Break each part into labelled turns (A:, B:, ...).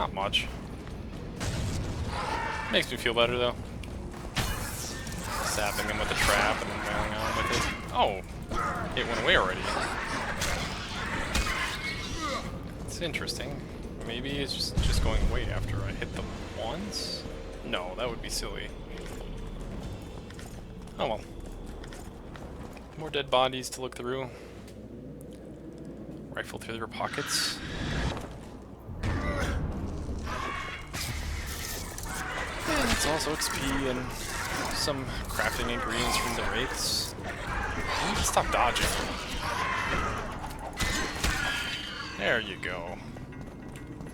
A: Not much. Makes me feel better though. Sapping him with a trap and then going on with it. Oh! It went away already. It's interesting. Maybe it's just going away after I hit them once? No, that would be silly. Oh well. More dead bodies to look through. Rifle through their pockets. And it's also XP and some crafting ingredients from the wraiths. I need to stop dodging. There you go.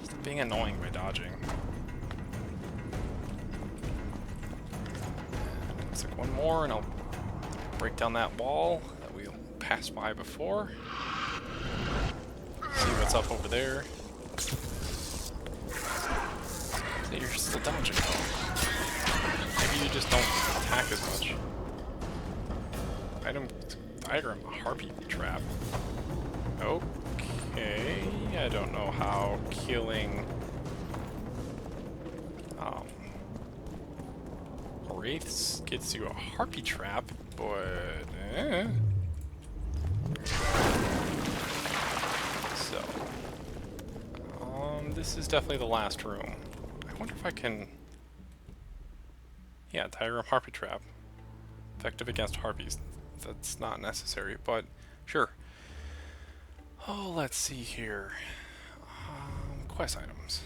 A: Stop being annoying by dodging. Looks like one more and I'll break down that wall that we passed by before. See what's up over there. So you're still dodging though. Maybe you just don't attack as much. Item harpy trap. Okay, I don't know how killing wraiths gets you a harpy trap, but So this is definitely the last room. I wonder if I can. Yeah, diagram harpy trap. Effective against harpies. That's not necessary, but sure. Oh, let's see here. Quest items.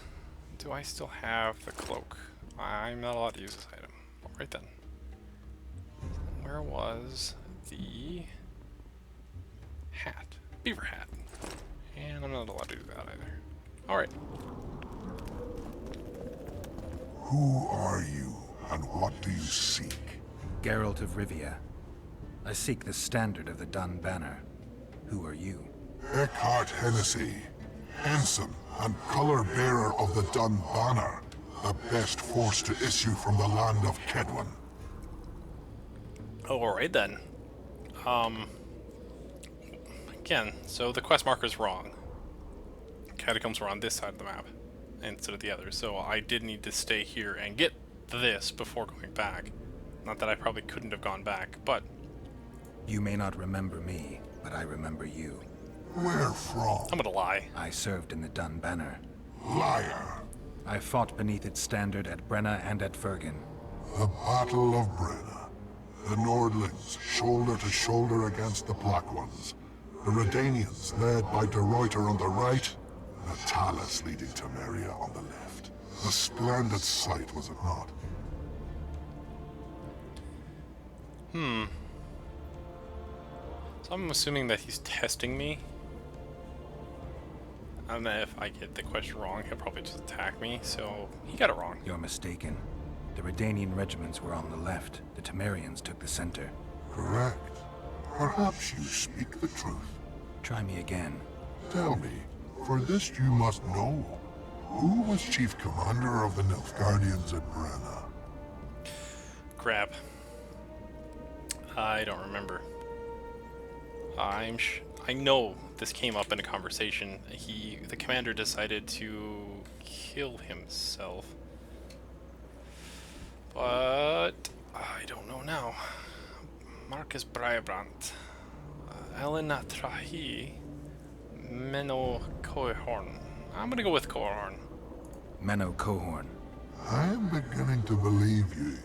A: Do I still have the cloak? I'm not allowed to use this item. Alright then. Where was the hat? Beaver hat. And I'm not allowed to do that either. Alright.
B: Who are you, and what do you seek?
C: Geralt of Rivia. I seek the standard of the Dun Banner. Who are you?
B: Eckhart Hennessy, ensign and color-bearer of the Dun Banner, the best force to issue from the land of Kedwin.
A: Oh, alright then. Again, so the quest marker's wrong. Catacombs were on this side of the map instead of the other, so I did need to stay here and get this before going back. Not that I probably couldn't have gone back, but...
C: You may not remember me, but I remember you.
B: Where from?
A: I'm gonna lie.
C: I served in the Dun Banner.
B: Liar.
C: I fought beneath its standard at Brenna and at Vergen.
B: The Battle of Brenna. The Nordlings, shoulder to shoulder against the Black Ones. The Redanians, led by De Ruyter on the right, and Talus leading Temeria on the left. A splendid sight, was it not?
A: So I'm assuming that he's testing me. And that if I get the question wrong, he'll probably just attack me, so he got it wrong.
C: You're mistaken. The Redanian regiments were on the left. The Temerians took the center.
B: Correct. Perhaps you speak the truth.
C: Try me again.
B: Tell me, for this you must know. Who was chief commander of the Nilfgaardians at Brenna?
A: Crap. I don't remember. I know this came up in a conversation. The commander decided to kill himself. But I don't know now. Marcus Brabant, Ellen Trahi, Menno Cohorn. I'm gonna go with Cohorn.
C: Menno Cohorn.
B: I am beginning to believe you.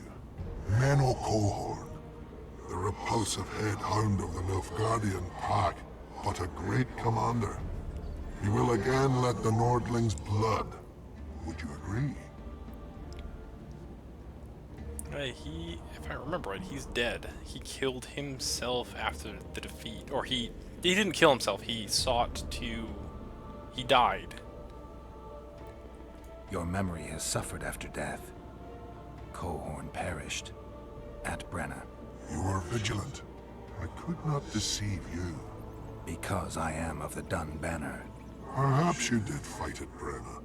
B: Menno Cohorn, the repulsive head hound of the Nilfgaardian pack, but a great commander. He will again let the Nordlings' blood. Would you agree?
A: If I remember right, he's dead. He killed himself after the defeat. Or he didn't kill himself, he died.
C: Your memory has suffered after death. Cohorn perished at Brenna.
B: You were vigilant. I could not deceive you.
C: Because I am of the Dun Banner.
B: Perhaps you did fight at Brenna.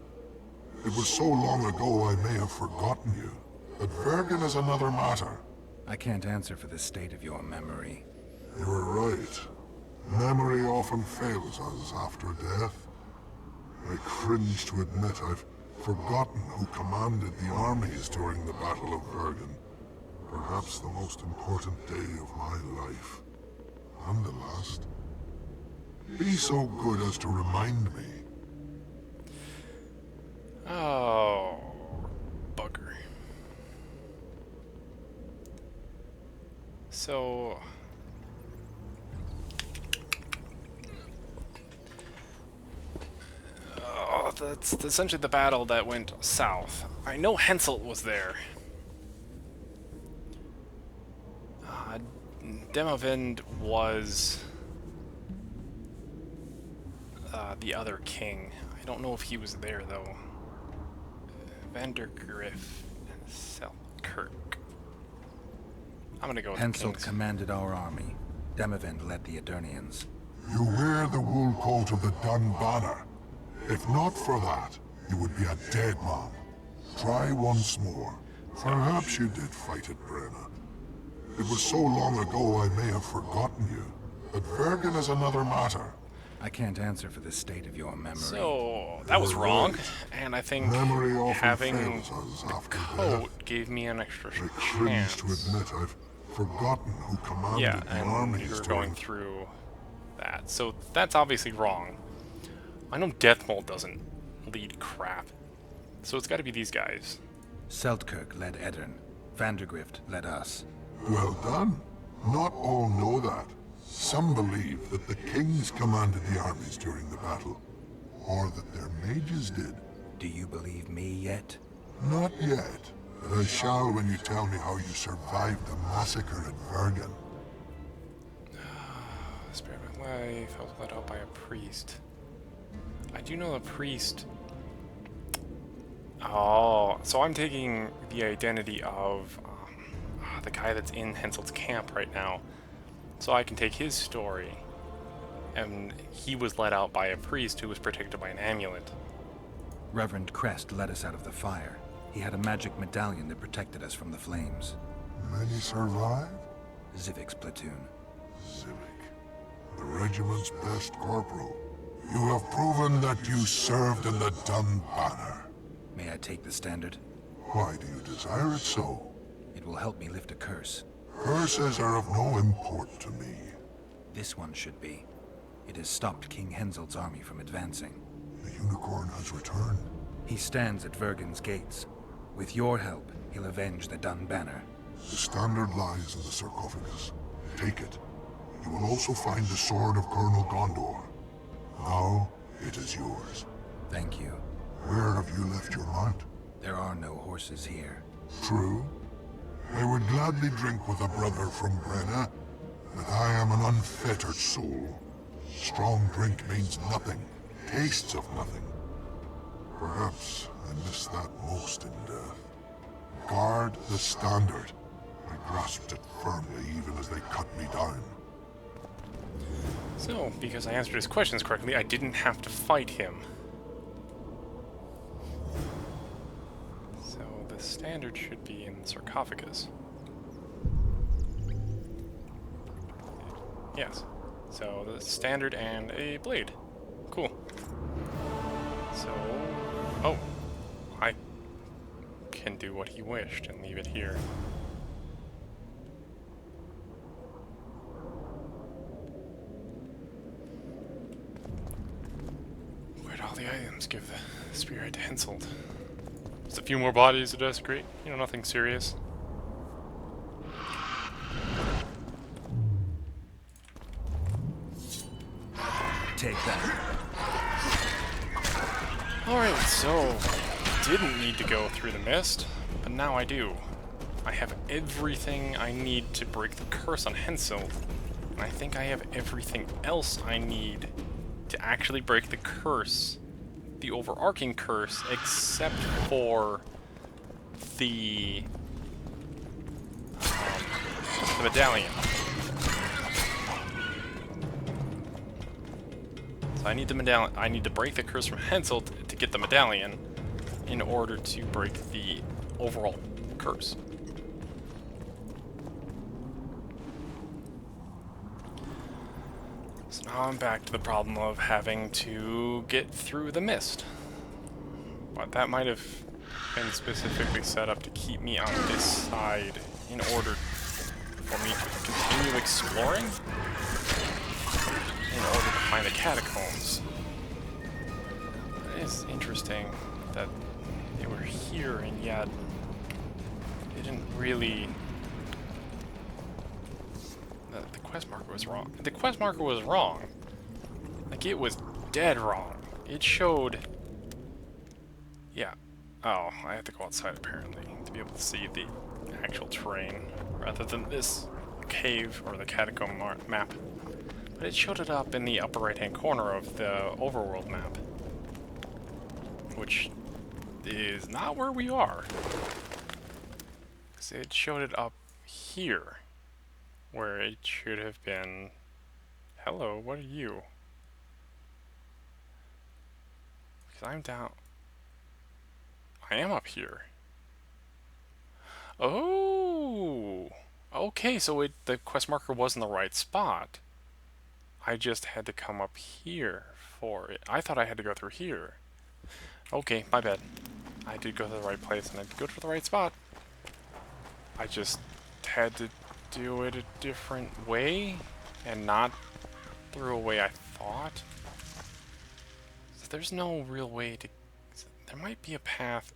B: It was so long ago I may have forgotten you. But Vergen is another matter.
C: I can't answer for the state of your memory.
B: You are right. Memory often fails us after death. I cringe to admit I've Forgotten who commanded the armies during the Battle of Vergen. Perhaps the most important day of my life. And the last. Be so good as to remind me.
A: Oh, bugger. So... oh, that's essentially the battle that went south. I know Henselt was there. Demovind was the other king. I don't know if he was there, though. Vandergriff and Selkirk. I'm gonna go with the
C: Henselt
A: kings.
C: commanded our army. Demovind led the Edirnians.
B: You wear the wool coat of the Dun Banner. If not for that, you would be a dead man. Try once more. Perhaps you did fight at Brenna. It was so long ago I may have forgotten you. But Vergen is another matter.
C: I can't answer for the state of your memory.
A: So, that was wrong, and I think
B: Memory often
A: having
B: fails us
A: the
B: after
A: coat
B: death.
A: gave me an extra
B: I cringe
A: chance.
B: to admit I've forgotten who commanded
A: Yeah,
B: the
A: and
B: armies
A: we were
B: during...
A: going through that. So that's obviously wrong. I know Deathmold doesn't lead crap. So it's got to be these guys.
C: Seltkirk led Edirn. Vandergrift led us.
B: Well done. Not all know that. Some believe that the kings commanded the armies during the battle, or that their mages did.
C: Do you believe me yet?
B: Not yet, but I shall when you tell me how you survived the massacre at Vergen.
A: Spare my life. I was led out by a priest. I do know a priest. Oh, so I'm taking the identity of the guy that's in Henselt's camp right now. So I can take his story. And he was led out by a priest who was protected by an amulet.
C: Reverend Crest led us out of the fire. He had a magic medallion that protected us from the flames.
B: Many survive?
C: Zivik's platoon.
B: Civic, the regiment's best corporal. You have proven that you served in the Dun Banner.
C: May I take the standard?
B: Why do you desire it so?
C: It will help me lift a curse.
B: Curses are of no import to me.
C: This one should be. It has stopped King Henselt's army from advancing.
B: The unicorn has returned.
C: He stands at Vergen's gates. With your help, he'll avenge the Dun Banner.
B: The standard lies in the sarcophagus. Take it. You will also find the sword of Colonel Gondor. Now, it is yours.
C: Thank you.
B: Where have you left your mount?
C: There are no horses here.
B: True. I would gladly drink with a brother from Brenna, but I am an unfettered soul. Strong drink means nothing, tastes of nothing. Perhaps I miss that most in death. Guard the standard. I grasped it firmly even as they cut me down.
A: So, because I answered his questions correctly, I didn't have to fight him. So, the standard should be in the sarcophagus. Yes. So, the standard and a blade. Cool. So... oh. I can do what he wished and leave it here. Where'd all the items give the spirit to Henselt? Just a few more bodies to desecrate. You know, nothing serious.
C: Take that.
A: Alright, so didn't need to go through the mist, but now I do. I have everything I need to break the curse on Henselt, and I think I have everything else I need to actually break the curse, the overarching curse, except for the medallion. So I need the medallion. I need to break the curse from Henselt to get the medallion in order to break the overall curse. So now I'm back to the problem of having to get through the mist. But that might have been specifically set up to keep me on this side in order for me to continue exploring, in order to find the catacombs. It is interesting that they were here and yet didn't really... The quest marker was wrong. The quest marker was wrong. Like, it was dead wrong. It showed... Yeah. Oh, I have to go outside apparently to be able to see the actual terrain rather than this cave or the catacomb map. But it showed it up in the upper right-hand corner of the overworld map, which is not where we are. Because it showed it up here, where it should have been... Hello, what are you? Because I'm down... I am up here. Oh! Okay, so the quest marker was in the right spot. I just had to come up here for it. I thought I had to go through here. Okay, my bad. I did go to the right place and I did go to the right spot. I just had to do it a different way and not through a way I thought. So there's no real way to... There might be a path...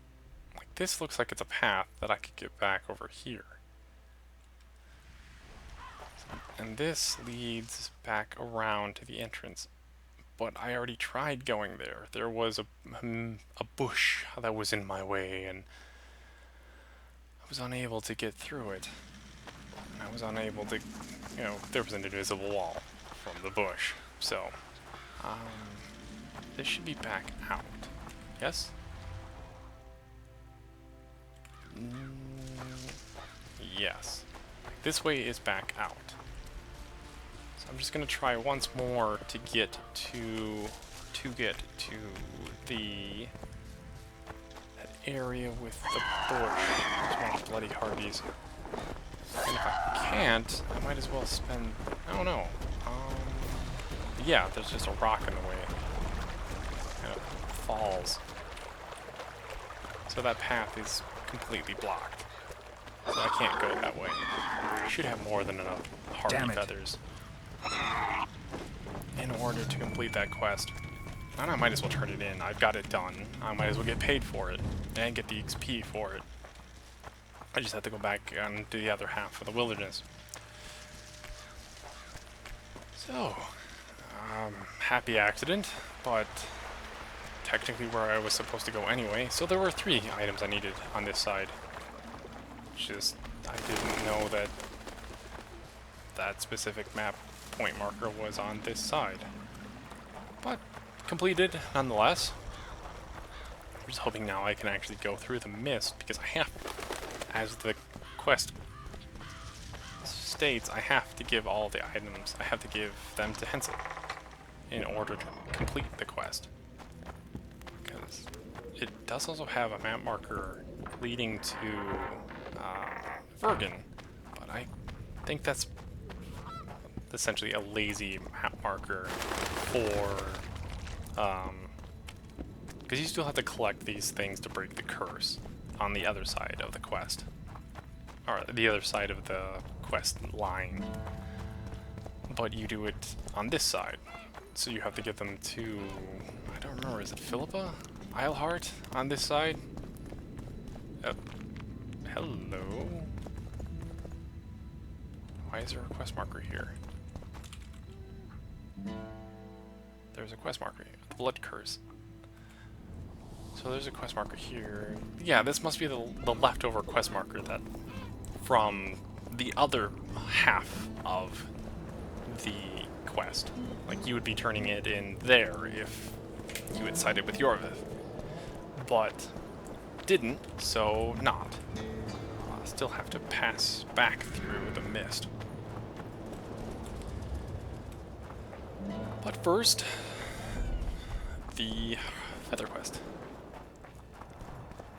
A: Like, this looks like it's a path that I could get back over here. And this leads back around to the entrance. But I already tried going there. There was a bush that was in my way, and I was unable to get through it. And I was unable to, you know, there was an invisible wall from the bush. So, this should be back out. Yes? Yes. This way is back out. So I'm just gonna try once more to get to the that area with the bush. There's more bloody harpies. And if I can't, I might as well spend... I don't know. Yeah, there's just a rock in the way. And it falls. So that path is completely blocked. So I can't go that way. I should have more than enough harpy feathers in order to complete that quest. And I might as well turn it in. I've got it done. I might as well get paid for it and get the XP for it. I just have to go back and do the other half of the wilderness. So, happy accident, but technically where I was supposed to go anyway. So there were 3 items I needed on this side. Just, I didn't know that that specific map point marker was on this side. But completed nonetheless. I'm just hoping now I can actually go through the mist, because I have, as the quest states, I have to give all the items, I have to give them to Hensel in order to complete the quest. Because it does also have a map marker leading to Vergen, but I think that's essentially a lazy map marker for, because you still have to collect these things to break the curse on the other side of the quest, or the other side of the quest line, but you do it on this side, so you have to get them to, I don't remember, is it Philippa? Eilhart on this side? Hello? Why is there a quest marker here? There's a quest marker here. The Blood Curse. So there's a quest marker here. Yeah, this must be the leftover quest marker that from the other half of the quest. Like, you would be turning it in there if you had sided with Yorvith. But didn't, so not. Still have to pass back through the mist. But first, the feather quest.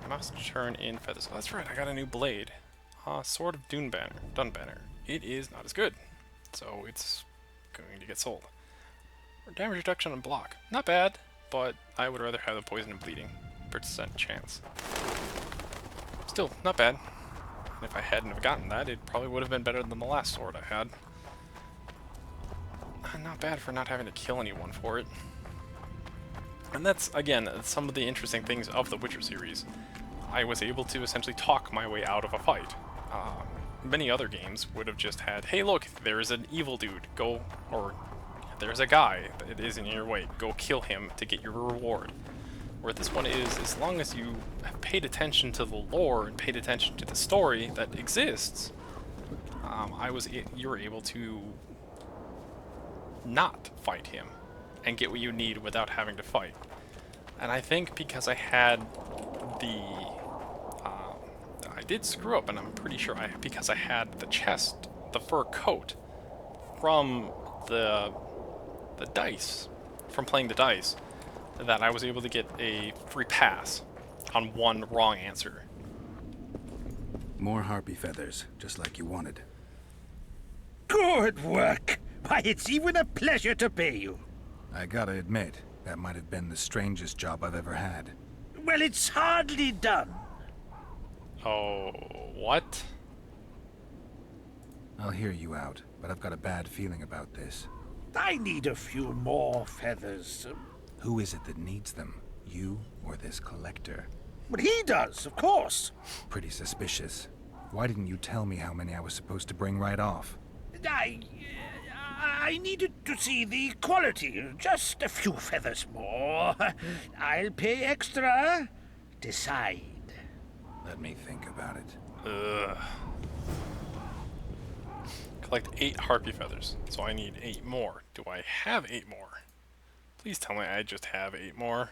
A: Must turn in feathers. Oh, that's right, I got a new blade. Sword of Dunbanner. It is not as good, so it's going to get sold. Or damage reduction and block. Not bad, but I would rather have the poison and bleeding. 100% chance. Still, not bad. And if I hadn't have gotten that, it probably would have been better than the last sword I had. Not bad for not having to kill anyone for it. And that's, again, some of the interesting things of the Witcher series. I was able to essentially talk my way out of a fight. Many other games would have just had, hey look, there's an evil dude, go, or there's a guy that is in your way, go kill him to get your reward. Where this one is, as long as you have paid attention to the lore and paid attention to the story that exists, you were able to not fight him and get what you need without having to fight. And I think because I had the I did screw up, and I'm pretty sure because I had the chest, the fur coat from the dice, from playing the dice, that I was able to get a free pass on one wrong answer.
C: More harpy feathers, just like you wanted.
D: Good work! Why, it's even a pleasure to pay you.
C: I gotta admit, that might have been the strangest job I've ever had.
D: Well, it's hardly done.
A: Oh, what?
C: I'll hear you out, but I've got a bad feeling about this.
D: I need a few more feathers.
C: Who is it that needs them? You or this collector?
D: But he does, of course.
C: Pretty suspicious. Why didn't you tell me how many I was supposed to bring right off?
D: I needed to see the quality. Just a few feathers more. I'll pay extra. Decide.
C: Let me think about it.
A: Ugh. Collect 8 harpy feathers, so I need 8 more. Do I have 8 more? Please tell me I just have 8 more.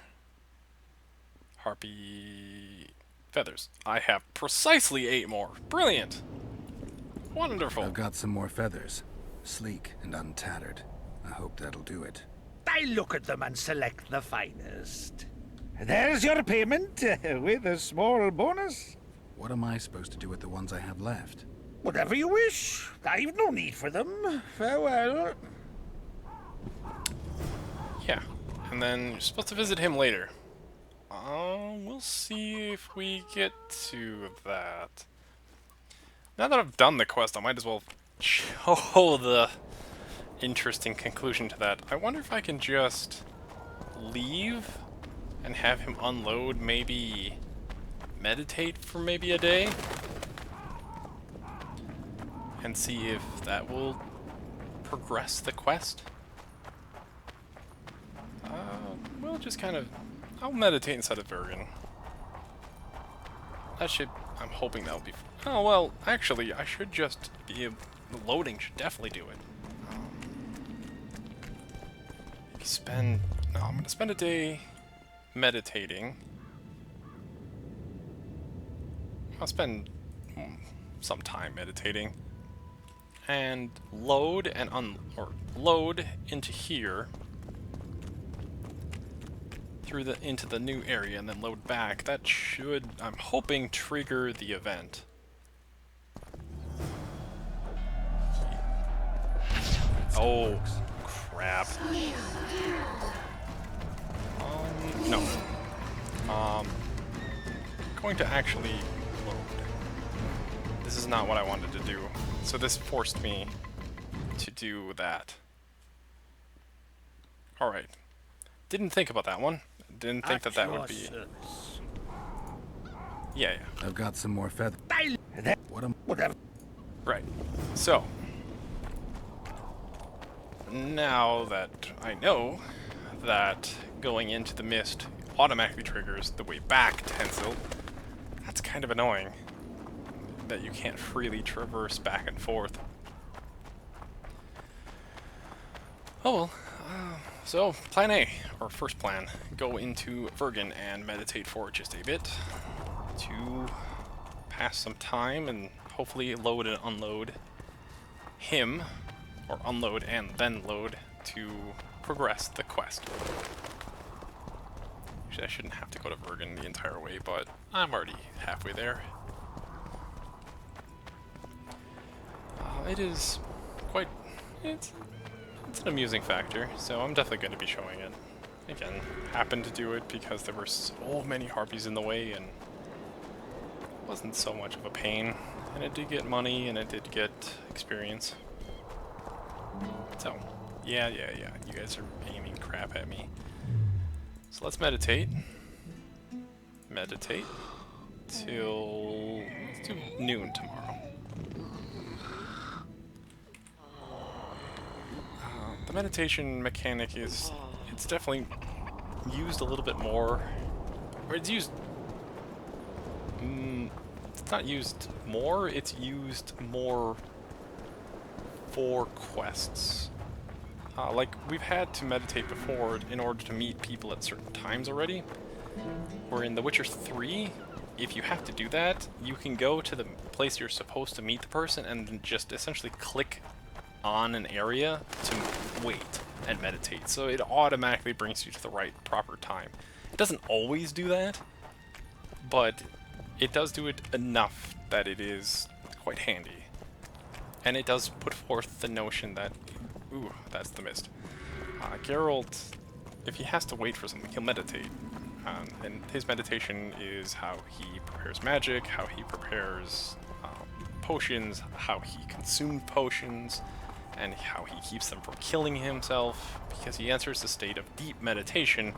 A: Harpy feathers. I have precisely 8 more. Brilliant. Wonderful.
C: I've got some more feathers. Sleek and untattered. I hope that'll do it.
D: I look at them and select the finest. There's your payment, with a small bonus.
C: What am I supposed to do with the ones I have left?
D: Whatever you wish. I've no need for them. Farewell.
A: Yeah, and then you're supposed to visit him later. We'll see if we get to that. Now that I've done the quest, I might as well show the interesting conclusion to that. I wonder if I can just leave and have him unload, maybe meditate for maybe a day, and see if that will progress the quest. We'll just kind of, I'll meditate inside of Vergen. That should, I'm hoping that'll be, oh well, actually, I should just be, the loading should definitely do it. I'm gonna spend a day meditating. I'll spend some time meditating and load and load into here through into the new area and then load back. That should, I'm hoping, trigger the event. Oh crap. No. Going to actually load. This is not what I wanted to do. So this forced me to do that. Alright. Didn't think about that one. Didn't think that would be... Yeah.
C: I've got some more feathers.
D: Whatever.
A: Right. So. Now that I know that going into the mist automatically triggers the way back to Hensil, that's kind of annoying that you can't freely traverse back and forth. Oh well. So, plan A, or first plan, go into Vergen and meditate for just a bit to pass some time and hopefully load and unload him, or unload and then load to progress the quest. Actually, I shouldn't have to go to Vergen the entire way, but I'm already halfway there. It is quite... It's an amusing factor, so I'm definitely going to be showing it. Again, happened to do it because there were so many harpies in the way, and it wasn't so much of a pain. And it did get money, and it did get experience. So, yeah. You guys are aiming crap at me. So let's meditate. Meditate till let's do noon tomorrow. The meditation mechanic it's definitely used a little bit more, or it's used. It's not used more. It's used more for quests. Like, we've had to meditate before in order to meet people at certain times already. Where in The Witcher 3, if you have to do that, you can go to the place you're supposed to meet the person and then just essentially click on an area to wait and meditate. So it automatically brings you to the right proper time. It doesn't always do that, but it does do it enough that it is quite handy. And it does put forth the notion that, ooh, that's the mist. Geralt, if he has to wait for something, he'll meditate. And his meditation is how he prepares magic, how he prepares potions, how he consumed potions, and how he keeps them from killing himself, because he enters a state of deep meditation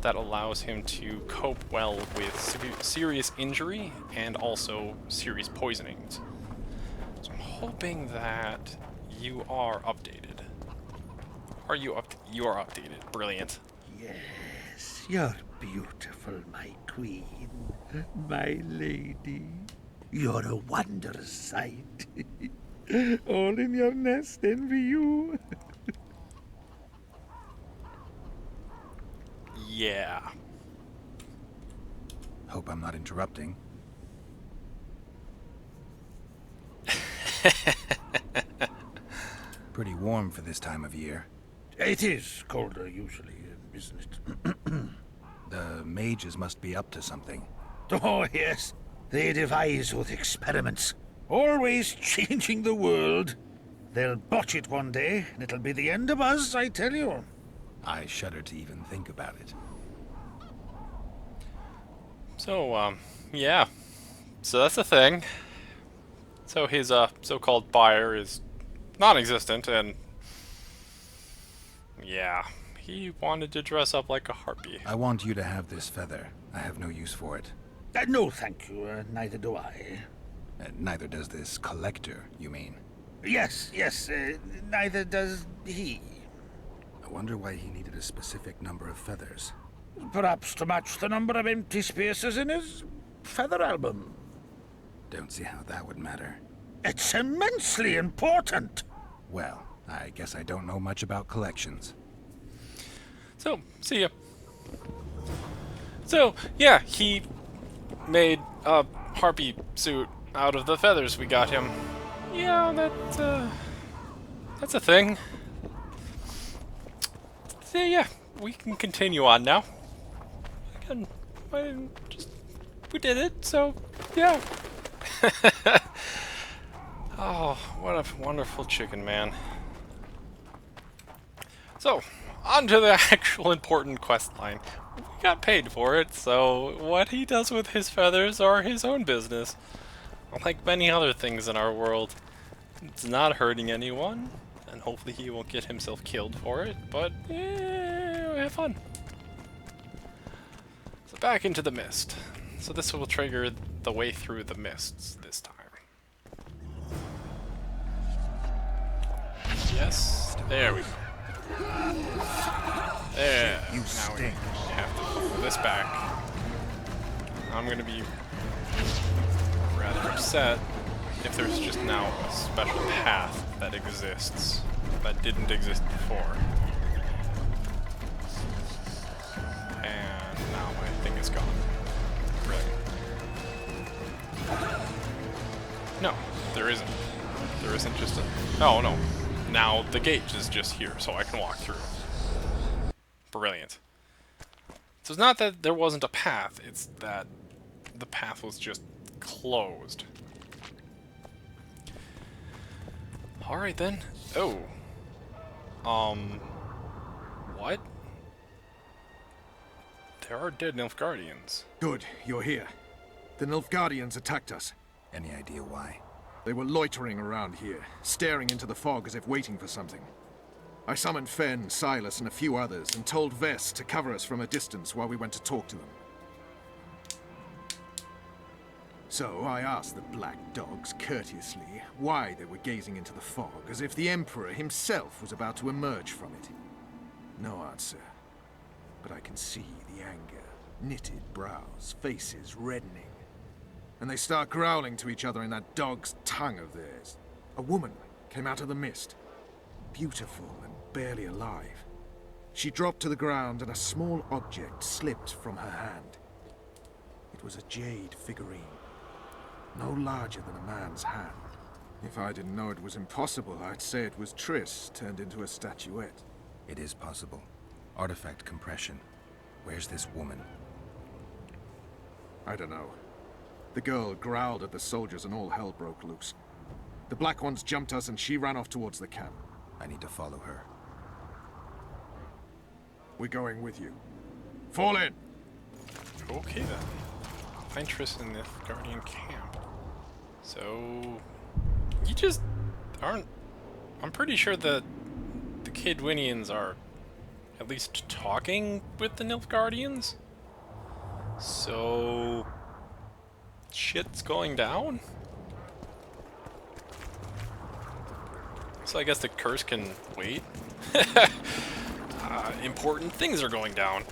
A: that allows him to cope well with serious injury and also serious poisonings. So I'm hoping that you are updated. Are you up? You are updated. Brilliant.
D: Yes, you're beautiful, my queen, my lady. You're a wondrous sight. All in your nest envy you.
A: Yeah.
C: Hope I'm not interrupting. Pretty warm for this time of year.
D: It is colder usually, isn't it?
C: The mages must be up to something.
D: Oh, yes. They devise with experiments. Always changing the world. They'll botch it one day, and it'll be the end of us, I tell you.
C: I shudder to even think about it.
A: So, yeah. So that's the thing. So his, so-called buyer is non-existent, and yeah, he wanted to dress up like a harpy.
C: I want you to have this feather. I have no use for it.
D: No, thank you. Neither do I.
C: Neither does this collector, you mean?
D: Yes, neither does he.
C: I wonder why he needed a specific number of feathers.
D: Perhaps to match the number of empty spaces in his feather album.
C: Don't see how that would matter.
D: It's immensely important.
C: Well, I guess I don't know much about collections.
A: So, see ya. So, yeah, he made a harpy suit out of the feathers we got him. Yeah, that's a thing. So, yeah, we can continue on now. Again, we did it, so, yeah. Oh, what a wonderful chicken, man. So, on to the actual important quest line. We got paid for it, so what he does with his feathers are his own business. Like many other things in our world. It's not hurting anyone, and hopefully he won't get himself killed for it, but have fun. So back into the mist. So this will trigger the way through the mists this time. Yes, there we go. There.
C: You
A: now we
C: stink.
A: have to pull this back. I'm gonna be rather upset if there's just now a special path that exists that didn't exist before. And now my thing is gone. Brilliant. No, there isn't. There isn't just a... No, no. Now the gate is just here, so I can walk through. Brilliant. So it's not that there wasn't a path, it's that the path was just closed. Alright then. Oh. What? There are dead Nilfgaardians.
E: Good, you're here. The Nilfgaardians attacked us.
C: Any idea why?
E: They were loitering around here, staring into the fog as if waiting for something. I summoned Fen, Silas, and a few others, and told Vess to cover us from a distance while we went to talk to them. So I asked the black dogs courteously why they were gazing into the fog, as if the Emperor himself was about to emerge from it. No answer. But I can see the anger, knitted brows, faces reddening. And they start growling to each other in that dog's tongue of theirs. A woman came out of the mist, beautiful and barely alive. She dropped to the ground and a small object slipped from her hand. It was a jade figurine, no larger than a man's hand. If I didn't know it was impossible, I'd say it was Triss turned into a statuette.
C: It is possible. Artifact compression. Where's this woman?
E: I don't know. The girl growled at the soldiers and all hell broke loose. The Black Ones jumped us and she ran off towards the camp.
C: I need to follow her.
E: We're going with you. Fall in!
A: Okay then. Find Triss in the Guardian camp. So... you just aren't... I'm pretty sure that the Kidwinians are at least talking with the Nilfgaardians. So... shit's going down? So I guess the curse can wait. Important things are going down.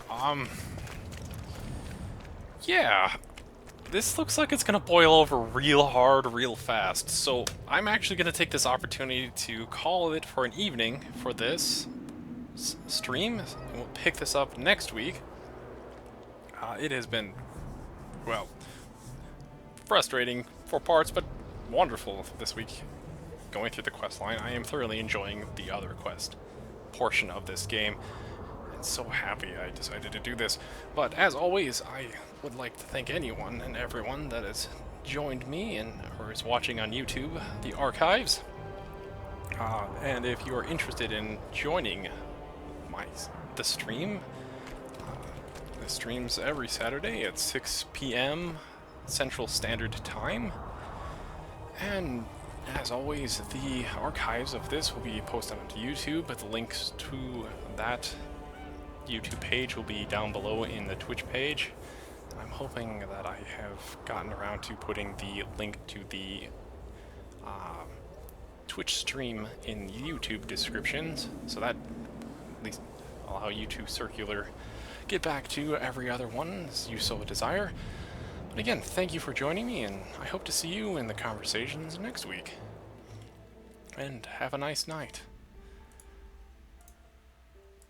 A: Yeah. This looks like it's gonna boil over real hard, real fast. So I'm actually gonna take this opportunity to call it for an evening for this stream. And we'll pick this up next week. It has been, well, frustrating for parts, but wonderful this week. Going through the quest line, I am thoroughly enjoying the other quest portion of this game. And so happy I decided to do this. But as always, I would like to thank anyone and everyone that has joined me and or is watching on YouTube, the archives. And if you are interested in joining the stream, the streams every Saturday at 6 p.m. Central Standard Time. And as always, the archives of this will be posted onto YouTube, but the links to that YouTube page will be down below in the Twitch page. I'm hoping that I have gotten around to putting the link to the Twitch stream in YouTube descriptions, so that at least allow you to get back to every other one as you so desire. But again, thank you for joining me, and I hope to see you in the conversations next week. And have a nice night.